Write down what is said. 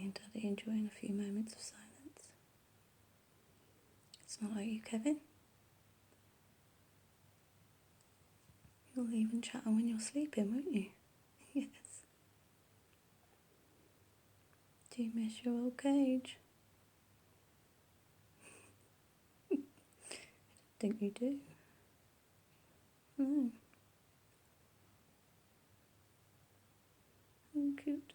morning, Daddy, enjoying a few moments of silence. It's not like you, Kevin. You'll even chatter when you're sleeping, won't you? Yes. Do you miss your old cage? I think you do. No. Oh, cute.